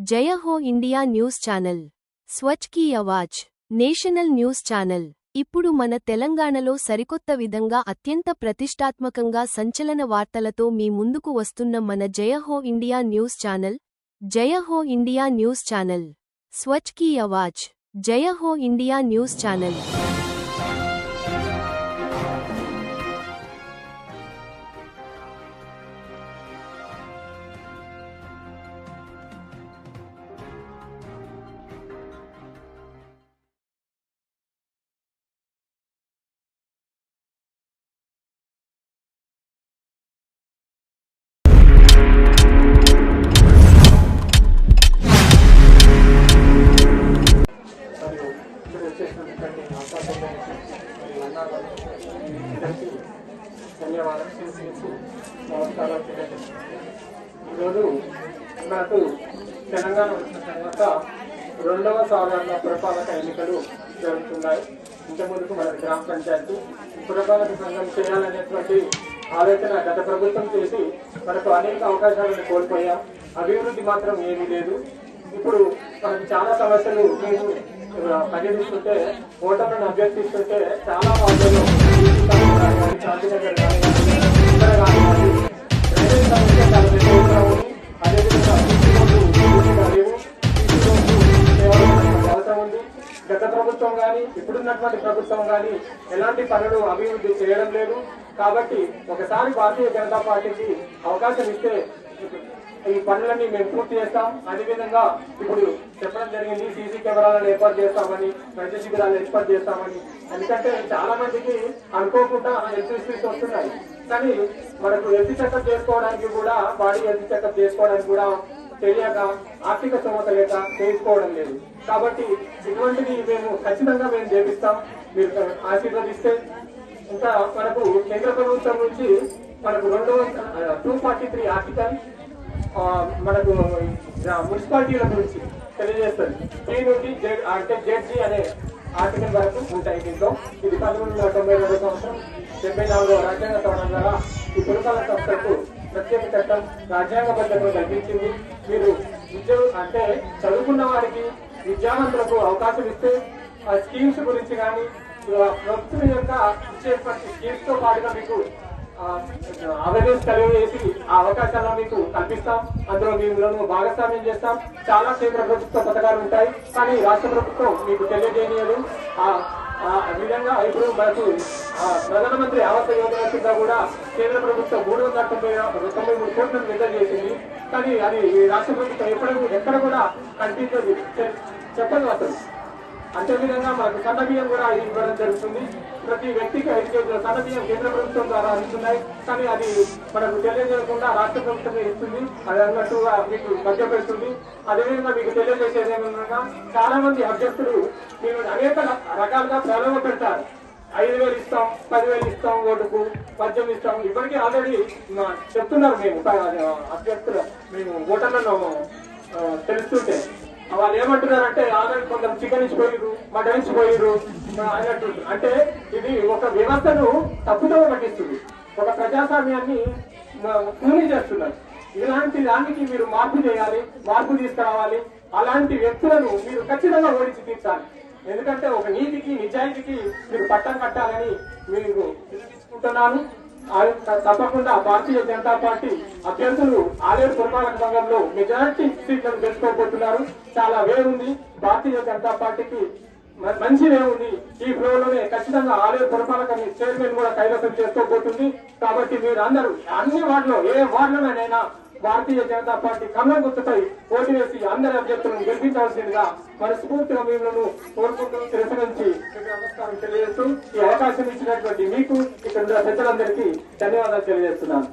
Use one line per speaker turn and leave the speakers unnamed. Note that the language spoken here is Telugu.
జయ Ho India news channel, Swachh ki Awaz, national news channel. ఇప్పుడు మన తెలంగాణలో సరికొత్త విధంగా అత్యంత ప్రతిష్టాత్మకంగా సంచలన వార్తలతో మీ ముందుకు వస్తున్న మన జయ Ho India news channel. Jaya Ho India news channel, Swachh ki Awaz, Jaya Ho India news channel.
ధన్యవాదాలు. నమస్కారం. ఈరోజు మనకు తెలంగాణ వచ్చిన తర్వాత రెండవ సాధారణ పురపాలక ఎన్నికలు జరుగుతున్నాయి. ఇంతకుముందుకు మన గ్రామ పంచాయతీ పురపాలక సంఘం చేయాలనేటువంటి ఆలోచన గత ప్రభుత్వం చేసి మనకు అనేక అవకాశాలను కోల్పోయాం. అభివృద్ధి మాత్రం ఏమీ లేదు. ఇప్పుడు మనకు చాలా సమస్యలు మేము పరిగణిస్తుంటే, ఓటర్లను అభ్యర్థిస్తుంటే చాలా వార్డులు అవసరం ఉంది. గత ప్రభుత్వం కానీ ఇప్పుడున్నటువంటి ప్రభుత్వం కానీ ఎలాంటి పనులు అభివృద్ధి చేయడం లేదు. కాబట్టి ఒకసారి భారతీయ జనతా పార్టీకి అవకాశం ఇస్తే ఈ పనులన్నీ మేము పూర్తి చేస్తాం. అదేవిధంగా ఇప్పుడు చెప్పడం జరిగింది, సీసీ కెమెరాలను ఏర్పాటు చేస్తామని, వైద్య శిబిరాలు ఏర్పాటు చేస్తామని. ఎందుకంటే చాలా మందికి అనుకోకుండా హెల్త్ ఇష్యూస్ వస్తున్నాయి. కానీ మనకు హెల్త్ చెకప్ చేసుకోవడానికి కూడా, బాడీ హెల్త్ చెకప్ చేసుకోవడానికి కూడా తెలియక, ఆర్థిక స్తోమత లేక చేసుకోవడం లేదు. కాబట్టి ఇటువంటిది ఖచ్చితంగా మేము చేపిస్తాం, మీరు ఆశీర్వదిస్తే. ఇంకా మనకు కేంద్ర ప్రభుత్వం నుంచి మనకు 243 ఆర్టికల్ మనకు మున్సిపాలిటీల గురించి తెలియజేస్తుంది. టీ నుండి అంటే జెడ్జి అనే ఆర్టికల్ వరకు ఉంటాయి దీంట్లో. ఇది 1992 సంవత్సరం 74వ రాజ్యాంగ సవరణ ద్వారా ఈ పురపాలక సంస్థకు ప్రత్యేక చట్టం రాజ్యాంగబద్ధంగా కల్పించింది. మీరు అంటే చదువుకున్న వారికి, విద్యావంతులకు అవకాశం ఇస్తే ఆ స్కీమ్స్ గురించి కానీ, ప్రభుత్వం యొక్క ఇచ్చేటువంటి స్కీమ్స్ తో పాటుగా మీకు అవేర్నెస్ కలిగజేసి ఆ అవకాశాలను మీకు కల్పిస్తాం. అందులో మేము భాగస్వామ్యం చేస్తాం. చాలా కేంద్ర ప్రభుత్వ పథకాలు ఉంటాయి, కానీ రాష్ట్ర ప్రభుత్వం మీకు తెలియజేయలేదు. ఆ విధంగా ఇప్పుడు మనకు ప్రధానమంత్రి ఆవాస్ యోజన కింద కూడా కేంద్ర ప్రభుత్వం 393 కోట్లను విడుదల చేసింది. కానీ అది రాష్ట్ర ప్రభుత్వం ఎక్కడ కూడా కనిపించదు, చెప్పదు అసలు. అంతేవిధంగా మనకు సన్నబియ్యం కూడా ఇవ్వడం జరుగుతుంది. ప్రతి వ్యక్తికి 5 కేజీల సన్నబియ్యం కేంద్ర ప్రభుత్వం ద్వారా అందుతున్నాయి. కానీ అది మనకు తెలియజేయకుండా రాష్ట్ర ప్రభుత్వమే ఇస్తుంది. అది అన్నట్టుగా మీకు మధ్య పెడుతుంది. అదేవిధంగా మీకు తెలియజేసేది ఏమన్నా, చాలా మంది అభ్యర్థులు మీరు అనేక రకాలుగా ప్రలోభ పెడతారు. 5,000 ఇస్తాం, 10,000 ఇస్తాం, ఓటుకు మద్యం ఇస్తాం. ఇప్పటికీ ఆల్రెడీ చెప్తున్నారు. మేము అభ్యర్థులు మేము ఓటర్లను తెలుస్తుంటే వాళ్ళు ఏమంటున్నారంటే, ఆల్రెడీ కొందరు చికెన్ ఇచ్చిపోయారు, మటన్ ఇచ్చిపోయారు అన్నట్టు. అంటే ఇది ఒక వ్యవస్థను తప్పుదో పట్టిస్తుంది, ఒక ప్రజాస్వామ్యాన్ని కూలీ చేస్తున్నారు. ఇలాంటి దానికి మీరు మార్పు చేయాలి, మార్పు తీసుకురావాలి. అలాంటి వ్యక్తులను మీరు ఖచ్చితంగా ఓడించి తీర్చాలి. ఎందుకంటే ఒక నీతికి, నిజాయితీకి మీరు పట్టం కట్టాలని మీరు పిలుపుకుంటున్నాను. తప్పకుండా భారతీయ జనతా పార్టీ అభ్యర్థులు ఆలేరు పురపాలక సంఘంలో మెజారిటీ సీట్లను గెలుచుకోబోతున్నారు. చాలా వేరుంది భారతీయ జనతా పార్టీకి, మంచి వేరుంది. ఈ ఫ్లోలోనే ఖచ్చితంగా ఆలేరు పురపాలక చైర్మన్ కూడా కైవసం చేసుకోబోతుంది. కాబట్టి మీరు అందరూ అన్ని వార్డులో, ఏ వార్డులోనైనా భారతీయ జనతా పార్టీ కమలం గుర్తుపై ఓటు వేసి అందరి అభ్యర్థులను గెలిపించాల్సిందిగా మనస్ఫూర్తిగా మిమ్మల్ని కోరుకుంటూ శిరస్సు నుంచి నమస్కారం తెలియజేస్తూ ఈ అవకాశం ఇచ్చినటువంటి మీకు, ఇక్కడ పెద్దలందరికీ ధన్యవాదాలు తెలియజేస్తున్నాను.